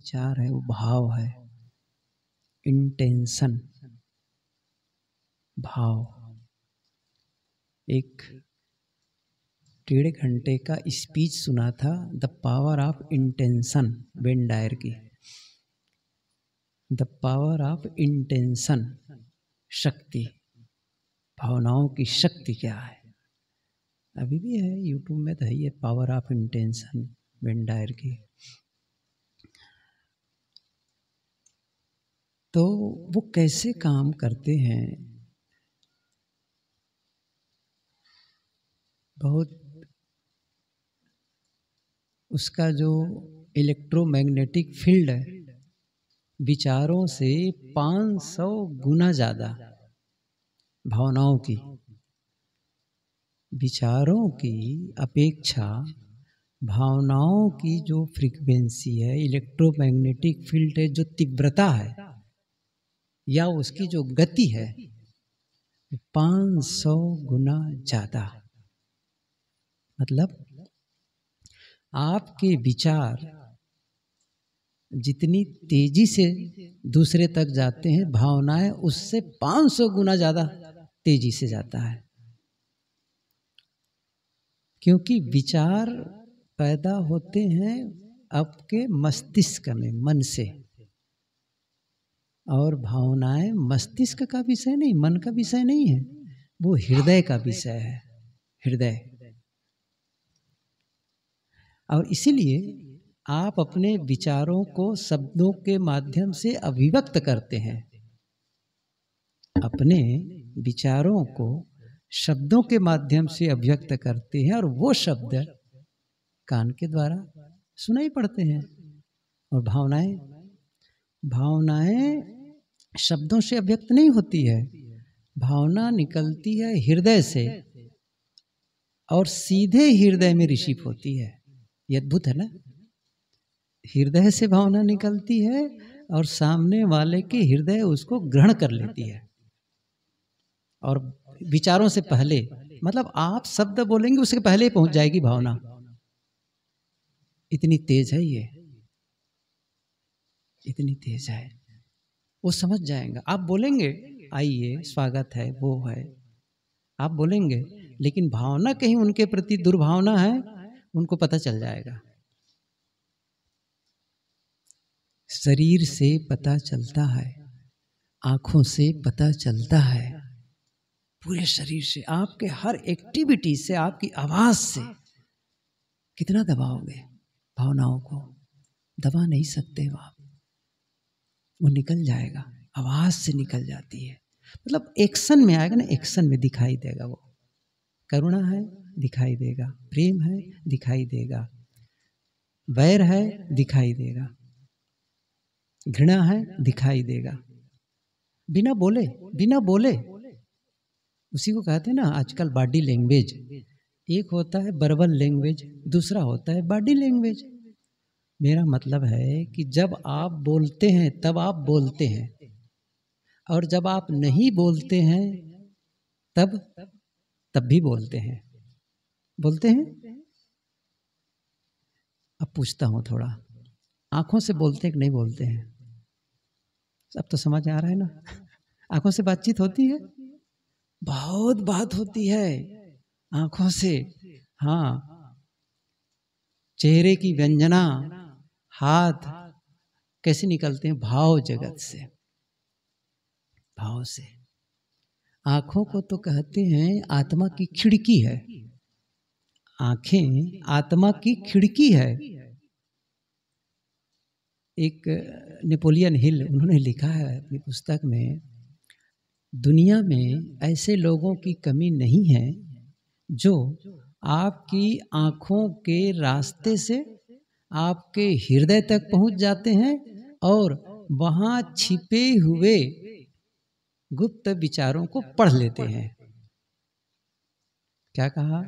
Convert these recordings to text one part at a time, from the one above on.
विचार है वो भाव है, इंटेंशन, भाव। एक 1.5 घंटे का स्पीच सुना था, the power of intention, Wayne Dyer की। द पावर ऑफ इंटेंशन, शक्ति, भावनाओं की शक्ति क्या है। अभी भी है यूट्यूब में तो है ये power of intention, Wayne Dyer की। तो वो कैसे काम करते हैं, बहुत उसका जो इलेक्ट्रोमैग्नेटिक फील्ड है विचारों से 500 गुना ज़्यादा, भावनाओं की, विचारों की अपेक्षा भावनाओं की जो फ्रीक्वेंसी है, इलेक्ट्रोमैग्नेटिक फील्ड है, जो तीव्रता है या उसकी जो गति है 500 गुना ज़्यादा। मतलब आपके विचार जितनी तेजी से दूसरे तक जाते हैं, भावनाएं उससे 500 गुना ज़्यादा तेजी से जाता है। क्योंकि विचार पैदा होते हैं आपके मस्तिष्क में, मन से, और भावनाएं मस्तिष्क का विषय नहीं, मन का विषय नहीं है, वो हृदय का विषय है, हृदय। और इसीलिए आप अपने विचारों को शब्दों के माध्यम से अभिव्यक्त करते हैं, अपने विचारों को शब्दों के माध्यम से अभिव्यक्त करते हैं, और वो शब्द कान के द्वारा सुनाई पड़ते हैं। और भावनाएं शब्दों से अभिव्यक्त नहीं होती है, भावना निकलती है हृदय से और सीधे हृदय में रिसीव होती है। ये अद्भुत है ना, हृदय से भावना निकलती है और सामने वाले के हृदय उसको ग्रहण कर लेती है। और विचारों से पहले, मतलब आप शब्द बोलेंगे उसके पहले ही पहुंच जाएगी भावना, इतनी तेज है ये, इतनी तेज है, वो समझ जाएगा। आप बोलेंगे आइए स्वागत है, वो है, आप बोलेंगे, लेकिन भावना कहीं उनके प्रति दुर्भावना है, उनको पता चल जाएगा। शरीर से पता चलता है, आंखों से पता चलता है, पूरे शरीर से, आपके हर एक्टिविटी से, आपकी आवाज से। कितना दबाओगे भावनाओं को, दबा नहीं सकते हो आप, वो निकल जाएगा, आवाज से निकल जाती है। मतलब एक्शन में आएगा ना, एक्शन में दिखाई देगा। वो करुणा है दिखाई देगा, प्रेम है दिखाई देगा, वैर है दिखाई देगा, घृणा है दिखाई देगा, बिना बोले। उसी को कहते हैं ना आजकल बॉडी लैंग्वेज। एक होता है वर्बल लैंग्वेज, दूसरा होता है बॉडी लैंग्वेज। मेरा मतलब है कि जब आप बोलते हैं तब आप बोलते हैं, और जब आप नहीं बोलते हैं तब भी बोलते हैं। अब पूछता हूँ थोड़ा, आंखों से बोलते हैं कि नहीं बोलते हैं? अब तो समझ आ रहा है ना, आंखों से बातचीत होती है, बहुत बात होती है आंखों से। हाँ, चेहरे की व्यंजना, हाथ कैसे निकलते हैं? भाव जगत से, भाव से। आंखों को तो कहते हैं आत्मा की खिड़की है, आंखें आत्मा की खिड़की है। एक नेपोलियन हिल, उन्होंने लिखा है अपनी पुस्तक में, दुनिया में ऐसे लोगों की कमी नहीं है जो आपकी आंखों के रास्ते से आपके हृदय तक पहुंच जाते हैं और वहां छिपे हुए गुप्त विचारों को पढ़ लेते हैं। क्या कहा?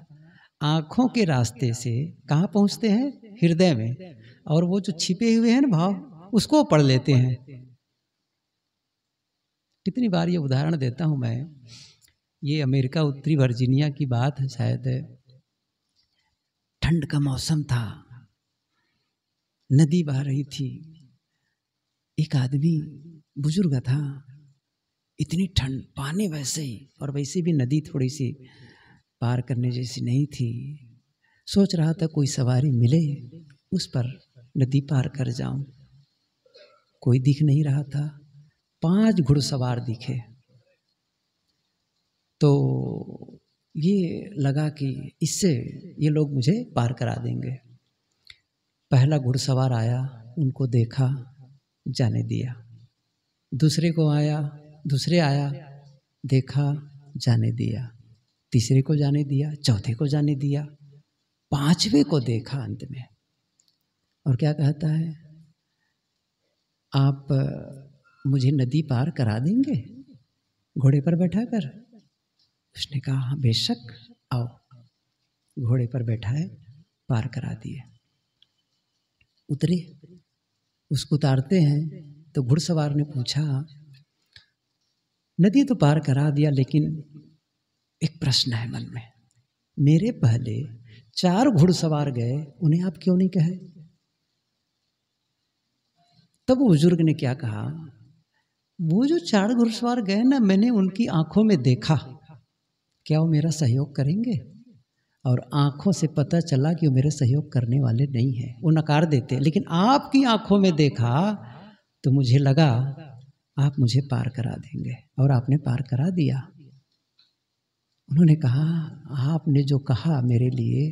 आंखों के रास्ते से कहाँ पहुंचते हैं? हृदय में, और वो जो छिपे हुए हैं ना भाव, उसको पढ़ लेते हैं। कितनी बार ये उदाहरण देता हूं मैं, ये अमेरिका उत्तरी वर्जीनिया की बात है शायद, ठंड का मौसम था, नदी बह रही थी, एक आदमी बुजुर्ग था, इतनी ठंड, पानी वैसे ही, और वैसे भी नदी थोड़ी सी पार करने जैसी नहीं थी। सोच रहा था कोई सवारी मिले, उस पर नदी पार कर जाऊं। कोई दिख नहीं रहा था। 5 घुड़सवार दिखे तो ये लगा कि इससे ये लोग मुझे पार करा देंगे। पहला घुड़सवार आया, उनको देखा, जाने दिया। दूसरे को आया, दूसरे आया, देखा, जाने दिया। तीसरे को जाने दिया, चौथे को जाने दिया, 5वें को देखा अंत में, और क्या कहता है, आप मुझे नदी पार करा देंगे घोड़े पर बैठा कर? उसने कहा हाँ बेशक, आओ। घोड़े पर बैठा है, पार करा दिए। उतरे, उसको उतारते हैं तो घुड़सवार ने पूछा, नदी तो पार करा दिया, लेकिन एक प्रश्न है मन में, मेरे पहले 4 घुड़सवार गए, उन्हें आप क्यों नहीं कहे? तब वो बुजुर्ग ने क्या कहा, वो जो 4 घुड़सवार गए ना, मैंने उनकी आंखों में देखा, क्या वो मेरा सहयोग करेंगे? और आंखों से पता चला कि वो मेरे सहयोग करने वाले नहीं हैं, वो नकार देते। लेकिन आपकी आंखों में देखा तो मुझे लगा आप मुझे पार करा देंगे, और आपने पार करा दिया। उन्होंने कहा, आपने जो कहा मेरे लिए,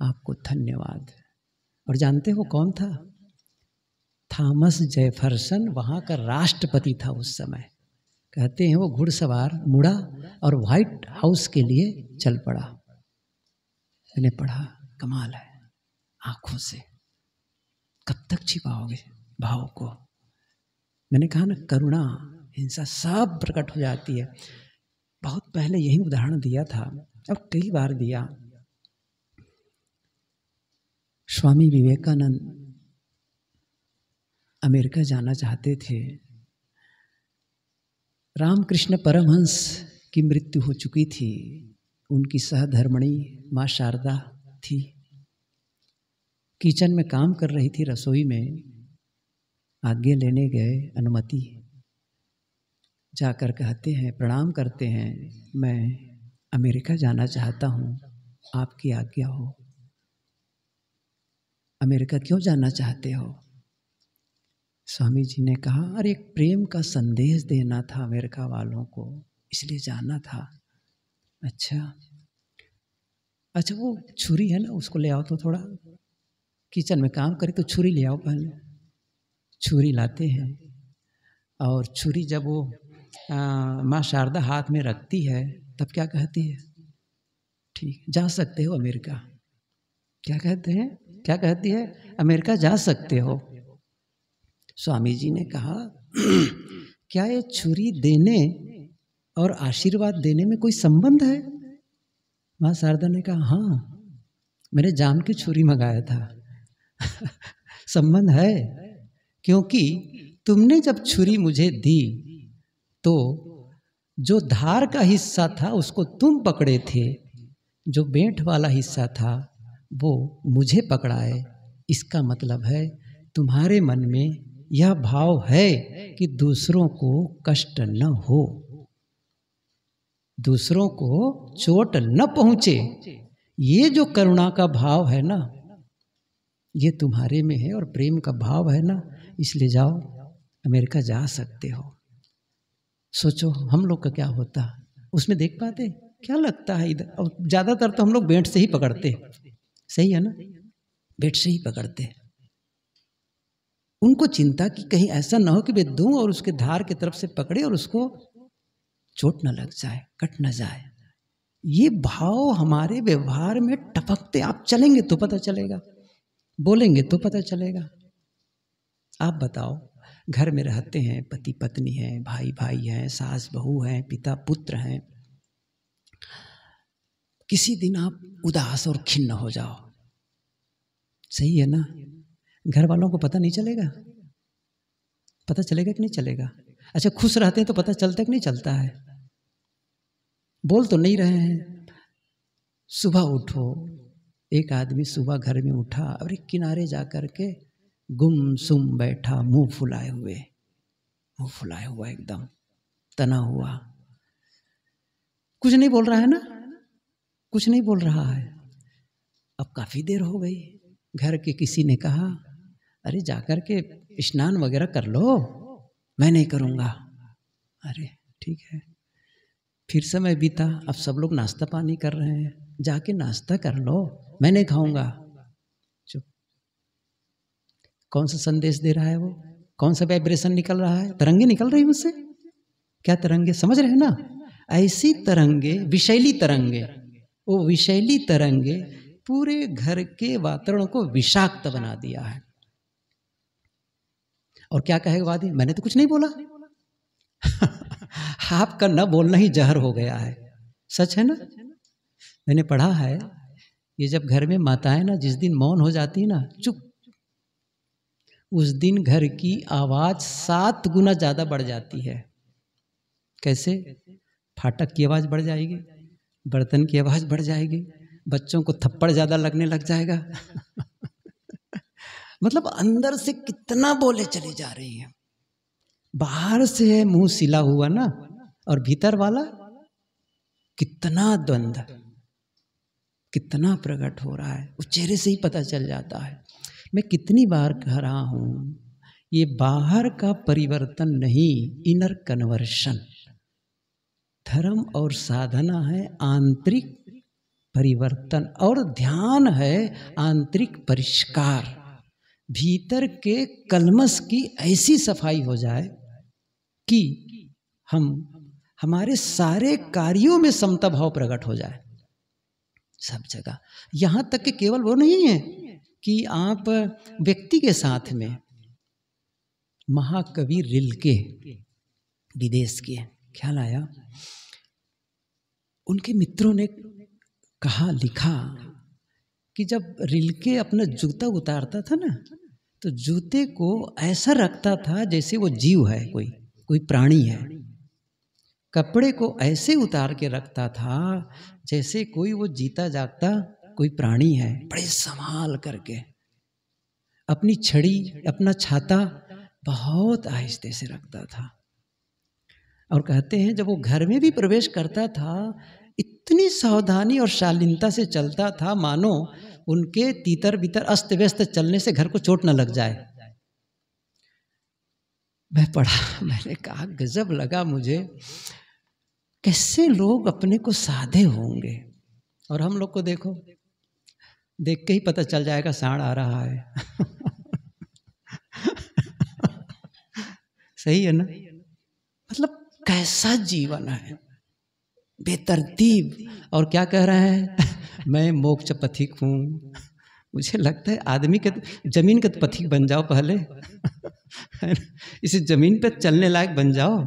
आपको धन्यवाद। और जानते हो कौन था? थॉमस जेफरसन, वहाँ का राष्ट्रपति था उस समय। कहते हैं वो घुड़सवार मुड़ा और व्हाइट हाउस के लिए चल पड़ा। मैंने पढ़ा, कमाल है, आंखों से कब तक छिपाओगे भाव को? मैंने कहा ना, करुणा, हिंसा सब प्रकट हो जाती है। बहुत पहले यही उदाहरण दिया था, अब कई बार दिया। स्वामी विवेकानंद अमेरिका जाना चाहते थे। रामकृष्ण परमहंस की मृत्यु हो चुकी थी, उनकी सहधर्मणी माँ शारदा थी, किचन में काम कर रही थी, रसोई में। आज्ञा लेने गए, अनुमति, जाकर कहते हैं, प्रणाम करते हैं, मैं अमेरिका जाना चाहता हूँ, आपकी आज्ञा हो। अमेरिका क्यों जाना चाहते हो? स्वामी जी ने कहा, अरे एक प्रेम का संदेश देना था अमेरिका वालों को, इसलिए जाना था। अच्छा, वो छुरी है ना, उसको ले आओ तो, थोड़ा किचन में काम करे तो छुरी ले आओ। पहले छुरी लाते हैं, और छुरी जब वो माँ शारदा हाथ में रखती है, तब क्या कहती है? ठीक, जा सकते हो अमेरिका। क्या कहते हैं, क्या कहती है? अमेरिका जा सकते हो। स्वामी जी ने कहा, क्या ये छुरी देने और आशीर्वाद देने में कोई संबंध है? माँ शारदा ने कहा, हाँ, मैंने जान के छुरी मंगाया था। संबंध है, क्योंकि तुमने जब छुरी मुझे दी तो जो धार का हिस्सा था उसको तुम पकड़े थे, जो बेंट वाला हिस्सा था वो मुझे पकड़ाए। इसका मतलब है तुम्हारे मन में यह भाव है कि दूसरों को कष्ट न हो, दूसरों को चोट न पहुंचे। ये जो करुणा का भाव है ना, ये तुम्हारे में है, और प्रेम का भाव है ना, इसलिए जाओ, अमेरिका जा सकते हो। सोचो हम लोग का क्या होता, उसमें देख पाते? क्या लगता है इधर, और ज़्यादातर तो हम लोग बेंट से ही पकड़ते, सही है ना, बेंट से ही पकड़ते। उनको चिंता कि कहीं ऐसा ना हो कि वे दूं और उसके धार की तरफ से पकड़े और उसको चोट न लग जाए, कट न जाए। ये भाव हमारे व्यवहार में टपकते, आप चलेंगे तो पता चलेगा, बोलेंगे तो पता चलेगा। आप बताओ, घर में रहते हैं, पति पत्नी हैं, भाई भाई हैं, सास बहू हैं, पिता पुत्र हैं, किसी दिन आप उदास और खिन्न हो जाओ, सही है ना, घर वालों को पता नहीं चलेगा? पता चलेगा कि नहीं चलेगा? अच्छा, खुश रहते हैं तो पता चलता कि नहीं चलता है? बोल तो नहीं रहे हैं। सुबह उठो, एक आदमी सुबह घर में उठा और एक किनारे जा कर के गुमसुम बैठा, मुंह फुलाए हुए, मुंह फुलाया हुआ एकदम तना हुआ, कुछ नहीं बोल रहा है ना, कुछ नहीं बोल रहा है। अब काफी देर हो गई, घर के किसी ने कहा अरे जाकर के स्नान वगैरह कर लो। मैं नहीं करूँगा। अरे ठीक है। फिर समय बीता, अब सब लोग नाश्ता पानी कर रहे हैं, जाके नाश्ता कर लो, मैं नहीं खाऊंगा। चुप। कौन सा संदेश दे रहा है वो, कौन सा वाइब्रेशन निकल रहा है, तरंगे निकल रही मुझसे। क्या तरंगे, समझ रहे हैं ना? ऐसी तरंगे, विषैली तरंगे, वो विषैली तरंगे पूरे घर के वातावरण को विषाक्त बना दिया है। और क्या कहेगा वादी, मैंने तो कुछ नहीं बोला। आपका न बोलना ही जहर हो गया है। सच है ना? मैंने पढ़ा है, ये जब घर में माताएं ना जिस दिन मौन हो जाती है ना, चुप, उस दिन घर की आवाज 7 गुना ज्यादा बढ़ जाती है। कैसे? फाटक की आवाज बढ़ जाएगी, बर्तन की आवाज बढ़ जाएगी, बच्चों को थप्पड़ ज्यादा लगने लग जाएगा। मतलब अंदर से कितना बोले चली जा रही है। बाहर से है मुंह सिला हुआ ना, और भीतर वाला कितना द्वंद्व, कितना प्रकट हो रहा है, उस चेहरे से ही पता चल जाता है। मैं कितनी बार कह रहा हूं, ये बाहर का परिवर्तन नहीं, इनर कन्वर्शन। धर्म और साधना है आंतरिक परिवर्तन, और ध्यान है आंतरिक परिष्कार। भीतर के कलमश की ऐसी सफाई हो जाए कि हम हमारे सारे कार्यों में समता भाव प्रकट हो जाए, सब जगह। यहां तक कि केवल वो नहीं है कि आप व्यक्ति के साथ में, महाकवि रिल्के विदेश के, ख्याल आया, उनके मित्रों ने कहा, लिखा कि जब रिल्के अपना जूता उतारता था ना, तो जूते को ऐसा रखता था जैसे वो जीव है, कोई प्राणी है। कपड़े को ऐसे उतार के रखता था जैसे कोई वो जीता जागता कोई प्राणी है, बड़े संभाल करके। अपनी छड़ी, अपना छाता बहुत आहिस्ते से रखता था। और कहते हैं जब वो घर में भी प्रवेश करता था, इतनी सावधानी और शालीनता से चलता था मानो उनके तीतर बीतर अस्त व्यस्त चलने से घर को चोट न लग जाए। मैं पढ़ा, मैंने कहा गजब लगा मुझे, कैसे लोग अपने को साधे होंगे। और हम लोग को देखो, देख के ही पता चल जाएगा सांड आ रहा है। सही है ना? मतलब कैसा जीवन है, बेतरतीब। और क्या कह रहे हैं, मैं मोक्ष पथिक हूँ। मुझे लगता है आदमी के जमीन के पथिक बन जाओ पहले। इसी जमीन पे चलने लायक बन जाओ,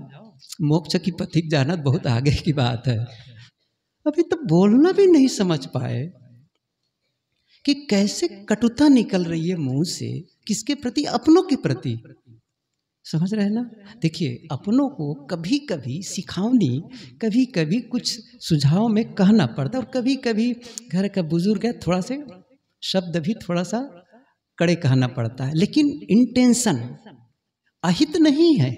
मोक्ष की पथिक जाना बहुत आगे की बात है। अभी तो बोलना भी नहीं समझ पाए कि कैसे कटुता निकल रही है मुंह से, किसके प्रति, अपनों के प्रति। समझ रहे हैं ना? देखिए, अपनों को कभी कभी सिखावनी, कभी कभी कुछ सुझाव में कहना पड़ता है, और कभी कभी घर का बुजुर्ग है, थोड़ा से शब्द भी थोड़ा सा कड़े कहना पड़ता है, लेकिन इंटेंशन अहित नहीं है।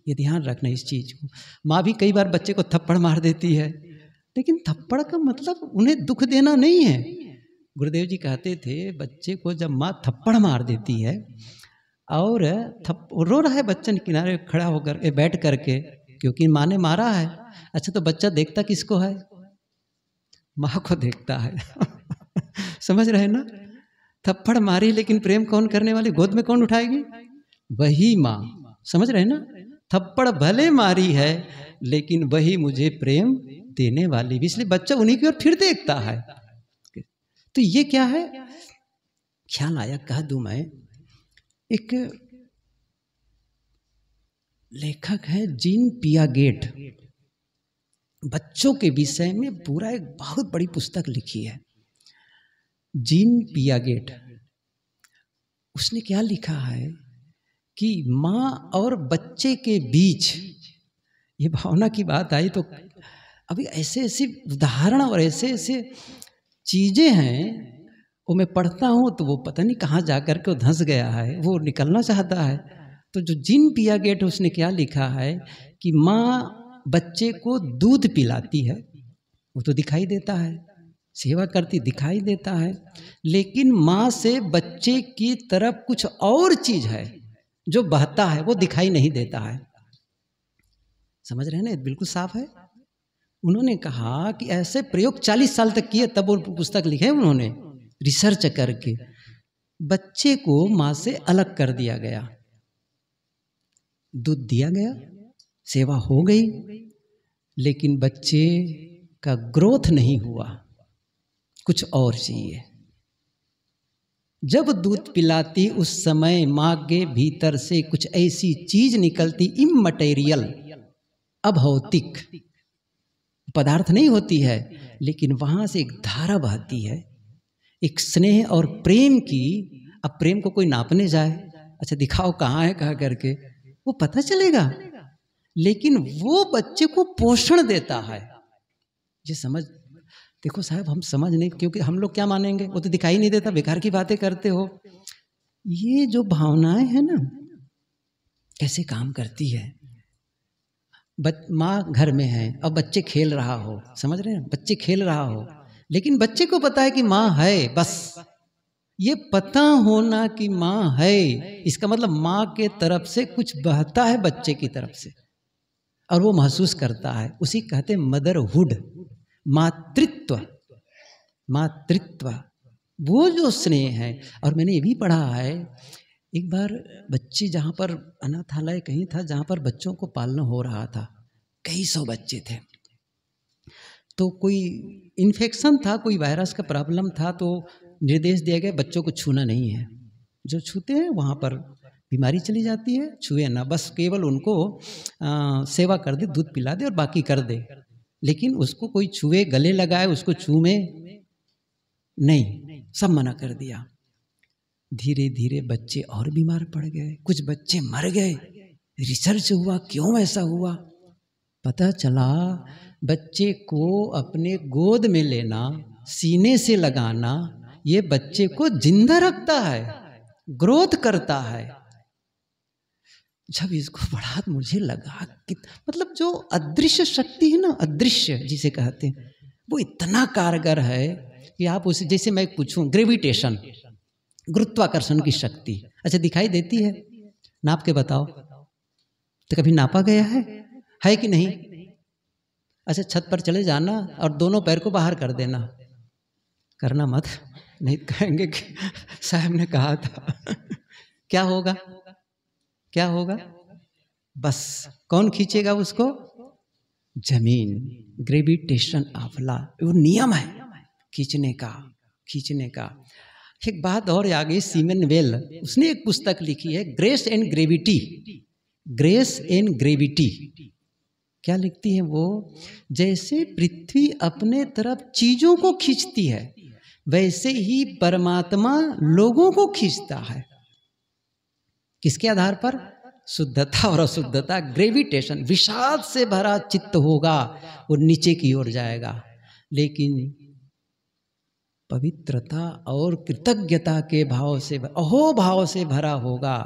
ये ध्यान रखना इस चीज को। माँ भी कई बार बच्चे को थप्पड़ मार देती है, लेकिन थप्पड़ का मतलब उन्हें दुख देना नहीं है। गुरुदेव जी कहते थे, बच्चे को जब माँ थप्पड़ मार देती है और रो रहा है बच्चा किनारे खड़ा होकर बैठ करके, क्योंकि माँ ने मारा है। अच्छा, तो बच्चा देखता किसको है? माँ को देखता है। समझ रहे हैं ना? थप्पड़ मारी, लेकिन प्रेम कौन करने वाली, गोद में कौन उठाएगी? वही माँ। समझ रहे हैं ना? थप्पड़ भले मारी है, लेकिन वही मुझे प्रेम देने वाली भी, इसलिए बच्चा उन्हीं की ओर फिर देखता है। तो ये क्या है? ख्याल आया, कह दूं मैं, एक लेखक है जीन पियागेट, बच्चों के विषय में पूरा एक बहुत बड़ी पुस्तक लिखी है, जीन पियागेट। उसने क्या लिखा है कि माँ और बच्चे के बीच ये भावना की बात आई तो अभी ऐसे ऐसे उदाहरण और ऐसे ऐसे चीजें हैं, वो मैं पढ़ता हूँ तो वो पता नहीं कहाँ जा कर के वो धंस गया है, वो निकलना चाहता है। तो जो जीन पियागेट उसने क्या लिखा है कि माँ बच्चे को दूध पिलाती है, वो तो दिखाई देता है, सेवा करती दिखाई देता है, लेकिन माँ से बच्चे की तरफ कुछ और चीज है जो बहता है, वो दिखाई नहीं देता है। समझ रहे हैं ना, बिल्कुल साफ है। उन्होंने कहा कि ऐसे प्रयोग 40 साल तक किए, तब वो पुस्तक लिखे उन्होंने रिसर्च करके। बच्चे को माँ से अलग कर दिया गया, दूध दिया गया, सेवा हो गई, लेकिन बच्चे का ग्रोथ नहीं हुआ, कुछ और चाहिए। जब दूध पिलाती उस समय माँ के भीतर से कुछ ऐसी चीज निकलती, इममटेरियल, अभौतिक पदार्थ नहीं होती है, लेकिन वहां से एक धारा बहती है, एक स्नेह और प्रेम की। अब प्रेम को कोई नापने जाए, अच्छा दिखाओ कहाँ है, कहा करके, वो पता चलेगा, लेकिन वो बच्चे को पोषण देता है। ये समझ, देखो साहब हम समझ नहीं, क्योंकि हम लोग क्या मानेंगे, वो तो दिखाई नहीं देता, बेकार की बातें करते हो। ये जो भावनाएं है ना, कैसे काम करती है। माँ घर में है और बच्चे खेल रहा हो, समझ रहे हैं, बच्चे खेल रहा हो, लेकिन बच्चे को पता है कि माँ है, बस ये पता होना कि माँ है, इसका मतलब माँ के तरफ से कुछ बहता है बच्चे की तरफ से, और वो महसूस करता है, उसी कहते मदरहुड, मातृत्व। मातृत्व वो जो स्नेह है। और मैंने ये भी पढ़ा है, एक बार बच्चे जहाँ पर अनाथालय कहीं था, जहाँ पर बच्चों को पालना हो रहा था, कई सौ बच्चे थे, तो कोई इन्फेक्शन था, कोई वायरस का प्रॉब्लम था, तो निर्देश दिया गया बच्चों को छूना नहीं है, जो छूते हैं वहाँ पर बीमारी चली जाती है, छुए ना, बस केवल उनको सेवा कर दे, दूध पिला दे और बाकी कर दे, लेकिन उसको कोई छुए, गले लगाए, उसको छूमे नहीं, सब मना कर दिया। धीरे धीरे बच्चे और बीमार पड़ गए, कुछ बच्चे मर गए। रिसर्च हुआ क्यों ऐसा हुआ, पता चला बच्चे को अपने गोद में लेना, सीने से लगाना, ये बच्चे को जिंदा रखता है, ग्रोथ करता है। जब इसको पढ़ा मुझे लगा कि मतलब जो अदृश्य शक्ति है ना, अदृश्य जिसे कहते हैं, वो इतना कारगर है कि आप उसे, जैसे मैं पूछूं ग्रेविटेशन, गुरुत्वाकर्षण की शक्ति, अच्छा दिखाई देती है, नाप के बताओ, तो कभी नापा गया है कि नहीं? अच्छा छत पर चले जाना और दोनों पैर को बाहर कर देना, करना मत, नहीं कहेंगे कि साहब ने कहा था। क्या होगा, क्या होगा? बस कौन खींचेगा उसको? जमीन, ग्रेविटेशन ऑफ लॉ, वो नियम है खींचने का, खींचने का। एक बात और आ गई, सीमन वेल, उसने एक पुस्तक लिखी है, grace and gravity, grace and gravity. क्या लिखती है वो? जैसे पृथ्वी अपने तरफ चीजों को खींचती है, वैसे ही परमात्मा लोगों को खींचता है। किसके आधार पर? शुद्धता और अशुद्धता, ग्रेविटेशन। विषाद से भरा चित्त होगा वो नीचे की ओर जाएगा, लेकिन पवित्रता और कृतज्ञता के भाव से, अहोभाव से भरा होगा,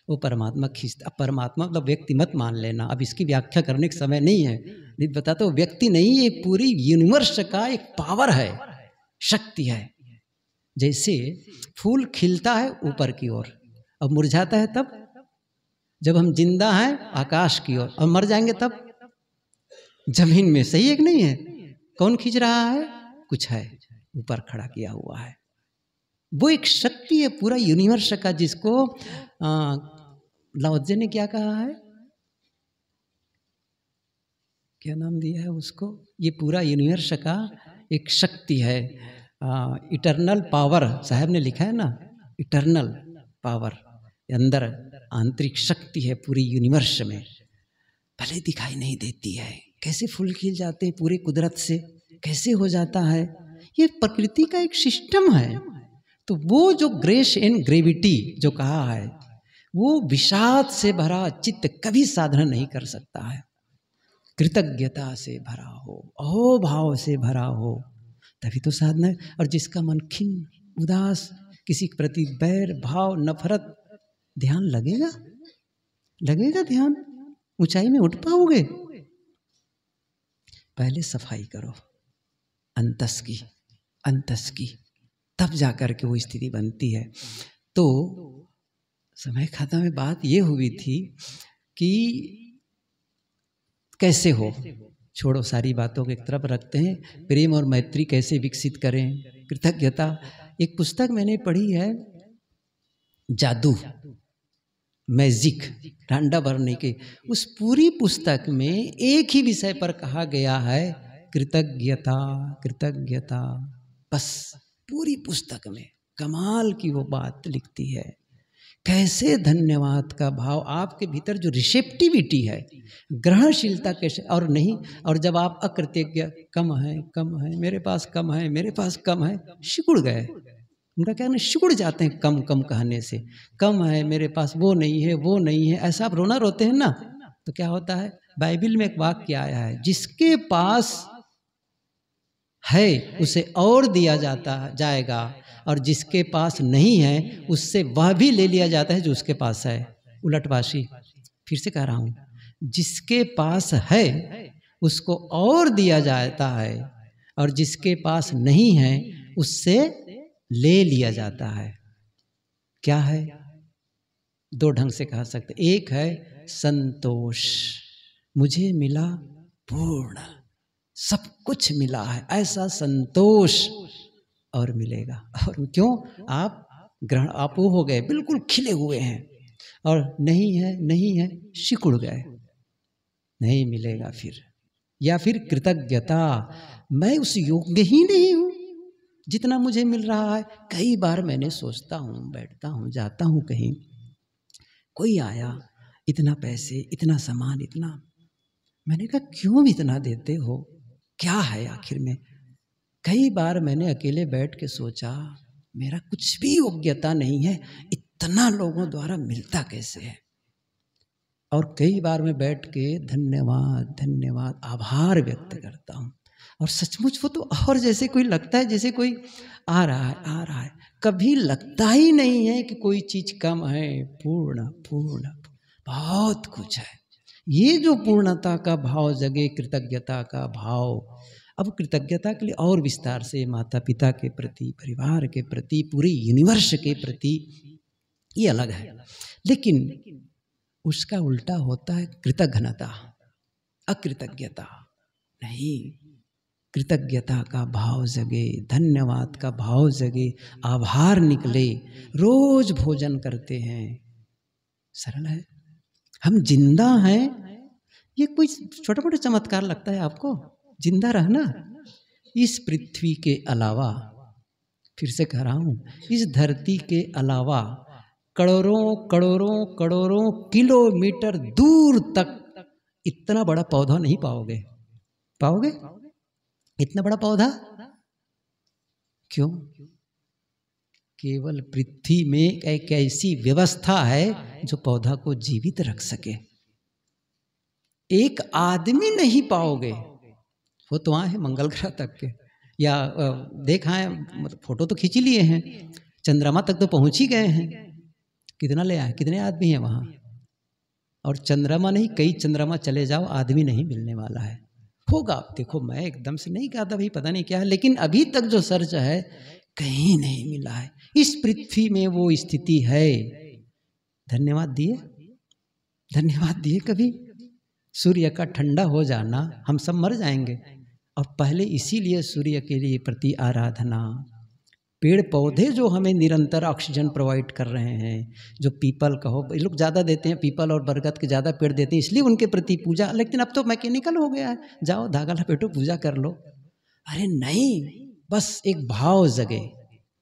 वो परमात्मा खींचता। परमात्मा मतलब व्यक्ति मत मान लेना, अब इसकी व्याख्या करने का समय नहीं है, नहीं बताता, व्यक्ति नहीं, ये पूरी यूनिवर्स का एक पावर है, शक्ति है। जैसे फूल खिलता है ऊपर की ओर, अब मुरझाता है तब जब हम जिंदा हैं आकाश की ओर, और मर जाएंगे तब जमीन में। सही है कि नहीं है? कौन खींच रहा है? कुछ है ऊपर खड़ा किया हुआ है, वो एक शक्ति है पूरा यूनिवर्स का, जिसको लाओत्से ने क्या कहा है, क्या नाम दिया है उसको? ये पूरा यूनिवर्स का एक शक्ति है, इटर्नल पावर, साहब ने लिखा है ना, इटर्नल पावर, अंदर आंतरिक शक्ति है पूरी यूनिवर्स में, भले दिखाई नहीं देती है। कैसे फूल खिल जाते हैं पूरे कुदरत से, कैसे हो जाता है, ये प्रकृति का एक सिस्टम है। तो वो जो ग्रेस एंड ग्रेविटी जो कहा है, वो विषाद से भरा चित्त कभी साधना नहीं कर सकता है। कृतज्ञता से भरा हो, अहोभाव से भरा हो, तभी तो साधना है। और जिसका मन खिन्न, उदास, किसी के प्रति बैर भाव, नफरत, ध्यान लगेगा? लगेगा ध्यान, ऊंचाई में उठ पाओगे? पहले सफाई करो अंतस की, तब जाकर के वो स्थिति बनती है। तो समय खाता में बात ये हुई थी कि कैसे हो, छोड़ो सारी बातों को एक तरफ रखते हैं, प्रेम और मैत्री कैसे विकसित करें, कृतज्ञता। एक पुस्तक मैंने पढ़ी है, जादू मैजिक, रांडा बर्नी की। उस पूरी पुस्तक में एक ही विषय पर कहा गया है, कृतज्ञता कृतज्ञता, बस पूरी पुस्तक में कमाल की वो बात लिखती है। कैसे धन्यवाद का भाव आपके भीतर, जो रिसेप्टिविटी है, ग्रहणशीलता कैसे, और नहीं, और जब आप अकृतज्ञ, कम है मेरे पास, कम है मेरे पास, कम है, सिकुड़ गए। उनका कहना सिकुड़ जाते हैं कम कम कहने से, कम है मेरे पास, वो नहीं है, ऐसा आप रोना रोते हैं ना, तो क्या होता है, बाइबल में एक वाक्य आया है, जिसके पास है उसे और दिया जाएगा, और जिसके पास नहीं है उससे वह भी ले लिया जाता है जो उसके पास है। उलटवासी, फिर से कह रहा हूँ, जिसके पास है उसको और दिया जाता है, और जिसके पास नहीं है उससे ले लिया जाता है। क्या है? दो ढंग से कह सकते, एक है संतोष, मुझे मिला पूर्ण, सब कुछ मिला है, ऐसा संतोष और मिलेगा। और क्यों? आप ग्रहण, आप वो हो गए, बिल्कुल खिले हुए हैं, और नहीं है सिकुड़ गए, नहीं मिलेगा फिर। या फिर कृतज्ञता, मैं उस योग्य ही नहीं हूँ जितना मुझे मिल रहा है। कई बार मैंने सोचता हूँ, बैठता हूँ, जाता हूँ कहीं, कोई आया, इतना पैसे, इतना सामान, इतना, मैंने कहा क्यों इतना देते हो, क्या है आखिर में? कई बार मैंने अकेले बैठ के सोचा, मेरा कुछ भी योग्यता नहीं है, इतना लोगों द्वारा मिलता कैसे है? और कई बार मैं बैठ के धन्यवाद आभार व्यक्त करता हूँ, और सचमुच वो तो, और जैसे कोई लगता है जैसे कोई आ रहा है, कभी लगता ही नहीं है कि कोई चीज कम है, पूर्ण बहुत कुछ है। ये जो पूर्णता का भाव जगे, कृतज्ञता का भाव, अब कृतज्ञता के लिए और विस्तार से माता पिता के प्रति, परिवार के प्रति, पूरे यूनिवर्स के प्रति, ये अलग है। लेकिन उसका उल्टा होता है कृतघ्नता, अकृतज्ञता नहीं। कृतज्ञता का भाव जगे, धन्यवाद का भाव जगे, आभार निकले। रोज भोजन करते हैं, सरल है, हम जिंदा हैं, ये कोई छोटा मोटा चमत्कार लगता है आपको? जिंदा रहना, इस पृथ्वी के अलावा, फिर से कह रहा हूं, इस धरती के अलावा करोड़ों किलोमीटर दूर तक इतना बड़ा पौधा नहीं पाओगे? इतना बड़ा पौधा क्यों? केवल पृथ्वी में एक ऐसी व्यवस्था है जो पौधा को जीवित रख सके। एक आदमी नहीं पाओगे, वो तो वहाँ है मंगल ग्रह तक के, या देखा है, मतलब फोटो तो खींच लिए हैं, चंद्रमा तक तो पहुंच ही गए हैं, कितना ले आए, कितने आदमी हैं वहाँ? और चंद्रमा नहीं, कई चंद्रमा चले जाओ, आदमी नहीं मिलने वाला है। होगा, देखो मैं एकदम से नहीं कहा था भाई पता नहीं क्या है, लेकिन अभी तक जो सर्च है कहीं नहीं मिला है। इस पृथ्वी में वो स्थिति है। धन्यवाद दिए कभी? सूर्य का ठंडा हो जाना, हम सब मर जाएंगे, और पहले इसीलिए सूर्य के लिए प्रति आराधना। पेड़ पौधे जो हमें निरंतर ऑक्सीजन प्रोवाइड कर रहे हैं, जो पीपल कहो, ये लोग ज़्यादा देते हैं, पीपल और बरगद के ज़्यादा पेड़ देते हैं, इसलिए उनके प्रति पूजा। लेकिन अब तो मैकेनिकल हो गया है, जाओ धागा लपेटो पूजा कर लो। अरे नहीं, बस एक भाव जगे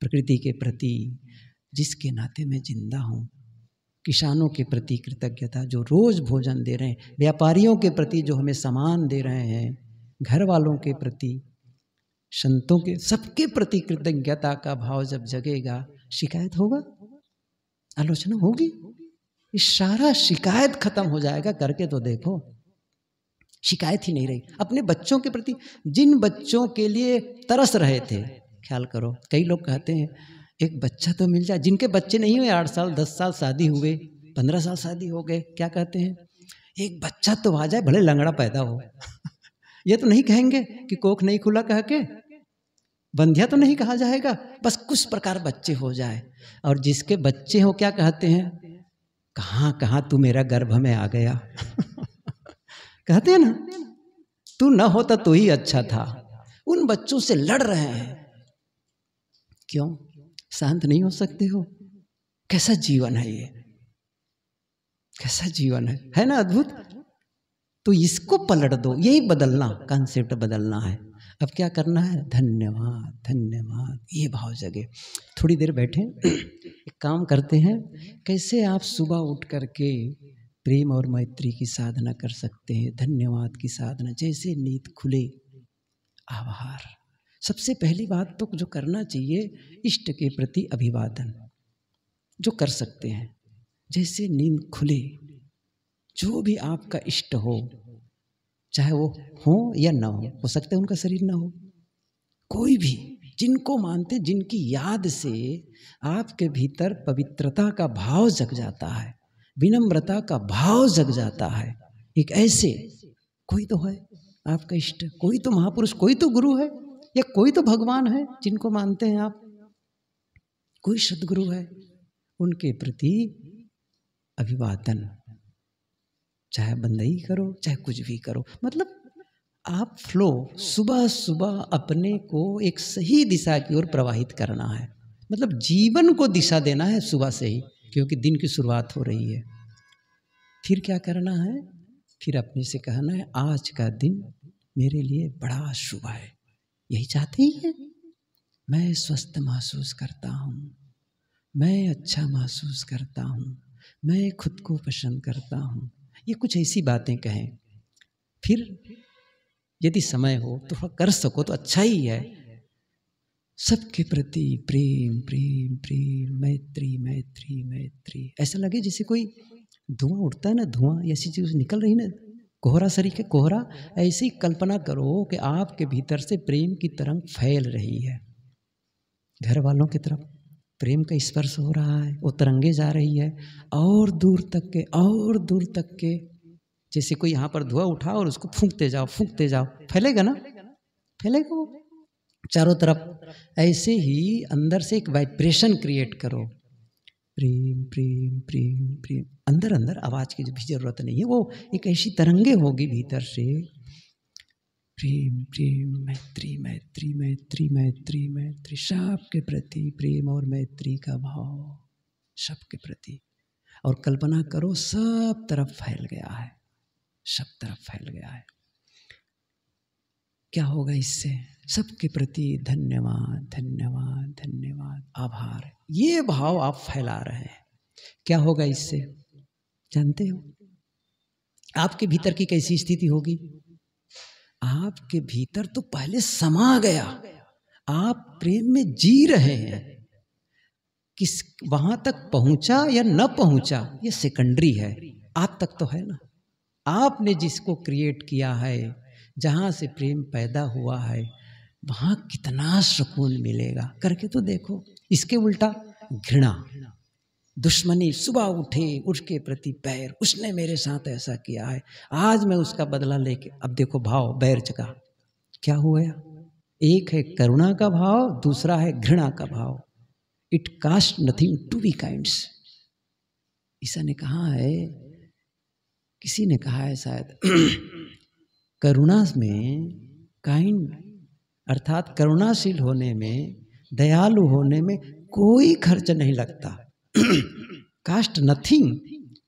प्रकृति के प्रति, जिसके नाते मैं जिंदा हूँ। किसानों के प्रति कृतज्ञता, जो रोज भोजन दे रहे हैं, व्यापारियों के प्रति जो हमें सामान दे रहे हैं, घर वालों के प्रति, संतों के, सबके प्रति कृतज्ञता का भाव जब जगेगा, शिकायत होगा, आलोचना होगी, ये सारा शिकायत खत्म हो जाएगा। करके तो देखो, शिकायत ही नहीं रही। अपने बच्चों के प्रति, जिन बच्चों के लिए तरस रहे थे, ख्याल करो, कई लोग कहते हैं एक बच्चा तो मिल जाए, जिनके बच्चे नहीं हुए, 8 साल 10 साल शादी हुए, 15 साल शादी हो गए, क्या कहते हैं, एक बच्चा तो आ जाए, भले लंगड़ा पैदा हो। ये तो नहीं कहेंगे कि कोख नहीं खुला कह के, बंधिया तो नहीं कहा जाएगा, बस कुछ प्रकार बच्चे हो जाए। और जिसके बच्चे हो क्या कहते हैं, कहाँ कहाँ तू मेरा गर्भ में आ गया। कहते हैं ना, तू न होता तो ही अच्छा था। उन बच्चों से लड़ रहे हैं, क्यों? शांत नहीं हो सकते हो? कैसा जीवन है ये, कैसा जीवन है ना, अद्भुत। तो इसको पलट दो, यही बदलना, कॉन्सेप्ट बदलना है। अब क्या करना है, धन्यवाद धन्यवाद, ये भाव जगे। थोड़ी देर बैठे, एक काम करते हैं, कैसे आप सुबह उठ करके प्रेम और मैत्री की साधना कर सकते हैं, धन्यवाद की साधना। जैसे नींद खुले, आभार। सबसे पहली बात तो जो करना चाहिए, इष्ट के प्रति अभिवादन, जो कर सकते हैं। जैसे नींद खुले, जो भी आपका इष्ट हो, चाहे वो हो या ना हो सकता है उनका शरीर ना हो, कोई भी जिनको मानते, जिनकी याद से आपके भीतर पवित्रता का भाव जग जाता है, विनम्रता का भाव जग जाता है। एक ऐसे कोई तो है आपका इष्ट, कोई तो महापुरुष, कोई तो गुरु है, या कोई तो भगवान है जिनको मानते हैं आप, कोई सद्गुरु है, उनके प्रति अभिवादन। चाहे बंदगी करो, चाहे कुछ भी करो, मतलब आप फ्लो, सुबह सुबह अपने को एक सही दिशा की ओर प्रवाहित करना है। मतलब जीवन को दिशा देना है सुबह से ही, क्योंकि दिन की शुरुआत हो रही है। फिर क्या करना है, फिर अपने से कहना है, आज का दिन मेरे लिए बड़ा शुभ है। यही चाहते ही है, मैं स्वस्थ महसूस करता हूँ, मैं अच्छा महसूस करता हूँ, मैं खुद को पसंद करता हूँ। ये कुछ ऐसी बातें कहें। फिर यदि समय हो तो थोड़ा कर सको तो अच्छा ही है। सबके प्रति प्रेम प्रेम प्रेम, मैत्री मैत्री मैत्री। ऐसा लगे जैसे कोई धुआं उठता है ना, धुआं ऐसी चीज निकल रही ना, कोहरा शरीर के कोहरा। ऐसी कल्पना करो कि आपके भीतर से प्रेम की तरंग फैल रही है, घर वालों की तरफ प्रेम का स्पर्श हो रहा है, वो तरंगे जा रही है और दूर तक के, और दूर तक के। जैसे कोई यहाँ पर धुआं उठा और उसको फूंकते जाओ फूंकते जाओ, फैलेगा ना, फैलेगा वो चारों तरफ। ऐसे ही अंदर से एक वाइब्रेशन क्रिएट करो, प्रेम प्रेम प्रेम प्रेम। अंदर अंदर आवाज की भी जरूरत नहीं है, वो एक ऐसी तरंगे होगी भीतर से, प्रेम प्रेम मैत्री मैत्री मैत्री मैत्री मैत्री। सबके प्रति प्रेम और मैत्री का भाव, सबके प्रति। और कल्पना करो सब तरफ फैल गया है, सब तरफ फैल गया है। क्या होगा इससे, सबके प्रति धन्यवाद धन्यवाद धन्यवाद, आभार। ये भाव आप फैला रहे हैं। क्या होगा इससे, जानते हो? आपके भीतर की कैसी स्थिति होगी? आपके भीतर तो पहले समा गया, आप प्रेम में जी रहे हैं। किस वहां तक पहुंचा या न पहुंचा ये सेकेंडरी है, आप तक तो है ना। आपने जिसको क्रिएट किया है, जहां से प्रेम पैदा हुआ है, वहां कितना सुकून मिलेगा, करके तो देखो। इसके उल्टा घृणा, दुश्मनी, सुबह उठे उसके प्रति बैर, उसने मेरे साथ ऐसा किया है, आज मैं उसका बदला लेके। अब देखो भाव बैर जगा, क्या हुआ? एक है करुणा का भाव, दूसरा है घृणा का भाव। It cost nothing to be kinds. ईसा ने कहा है, किसी ने कहा है शायद, करुणा में, काइंड अर्थात करुणाशील होने में, दयालु होने में कोई खर्च नहीं लगता। कास्ट नथिंग,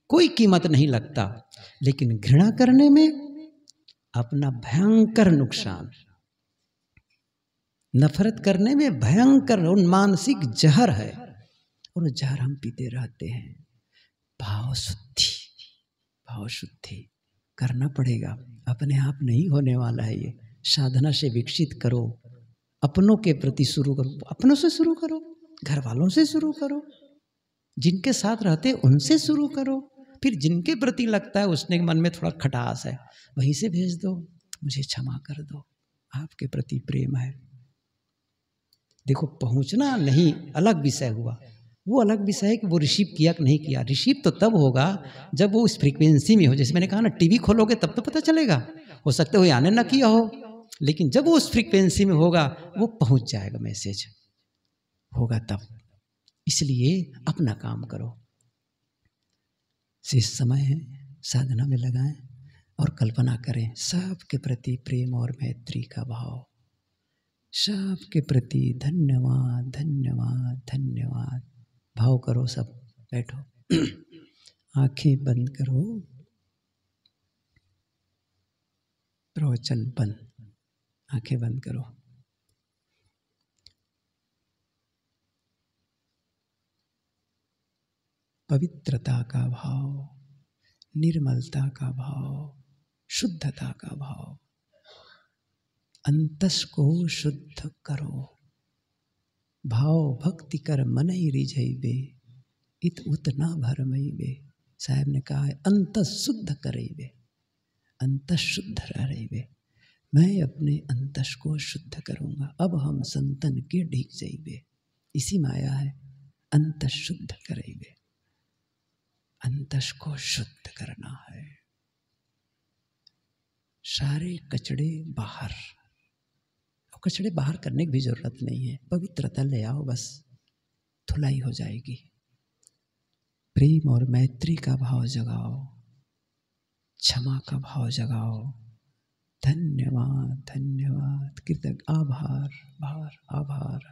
कोई कीमत नहीं लगता। लेकिन घृणा करने में अपना भयंकर नुकसान, नफरत करने में भयंकर और मानसिक जहर है, और जहर हम पीते रहते हैं। भाव शुद्धि, भाव शुद्धि करना पड़ेगा, अपने आप नहीं होने वाला है ये। साधना से विकसित करो, अपनों के प्रति शुरू करो, अपनों से शुरू करो, घर वालों से शुरू करो, जिनके साथ रहते उनसे शुरू करो। फिर जिनके प्रति लगता है उसने मन में थोड़ा खटास है, वहीं से भेज दो, मुझे क्षमा कर दो, आपके प्रति प्रेम है। देखो पहुंचना नहीं अलग विषय हुआ, वो अलग विषय है कि वो रिसीव किया कि नहीं किया। रिसीव तो तब होगा जब वो उस फ्रीक्वेंसी में हो। जैसे मैंने कहा ना, टीवी खोलोगे तब तो पता चलेगा, हो सकता है वो आने ना किया हो, लेकिन जब वो उस फ्रीक्वेंसी में होगा वो पहुंच जाएगा, मैसेज होगा तब। इसलिए अपना काम करो। शेष समय है, साधना में लगाएं और कल्पना करें सबके प्रति प्रेम और मैत्री का भाव, सबके प्रति धन्यवाद धन्यवाद धन्यवाद भाव करो। सब बैठो, आंखें बंद करो, प्रवचन बंद, आंखें बंद करो। पवित्रता का भाव, निर्मलता का भाव, शुद्धता का भाव, अंतस को शुद्ध करो। भाव भक्ति कर मन ही रिझैबे, इत उतना भरमैबे। साहब ने कहा है अंतस शुद्ध करैबे, अंतस शुद्ध रहैबे। मैं अपने अंतस को शुद्ध करूँगा। अब हम संतन के ढीक जाइबे, इसी माया है, अंतस शुद्ध करैबे। अंतस को शुद्ध करना है, सारे कचड़े बाहर। कचड़े बाहर करने की भी जरूरत नहीं है, पवित्रता ले आओ, बस धुलाई हो जाएगी। प्रेम और मैत्री का भाव जगाओ, क्षमा का भाव जगाओ। धन्यवाद धन्यवाद, कृतज्ञ, आभार भार आभार,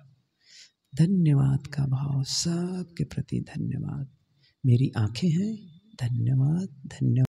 धन्यवाद का भाव, सबके प्रति धन्यवाद। मेरी आंखें हैं, धन्यवाद धन्यवाद।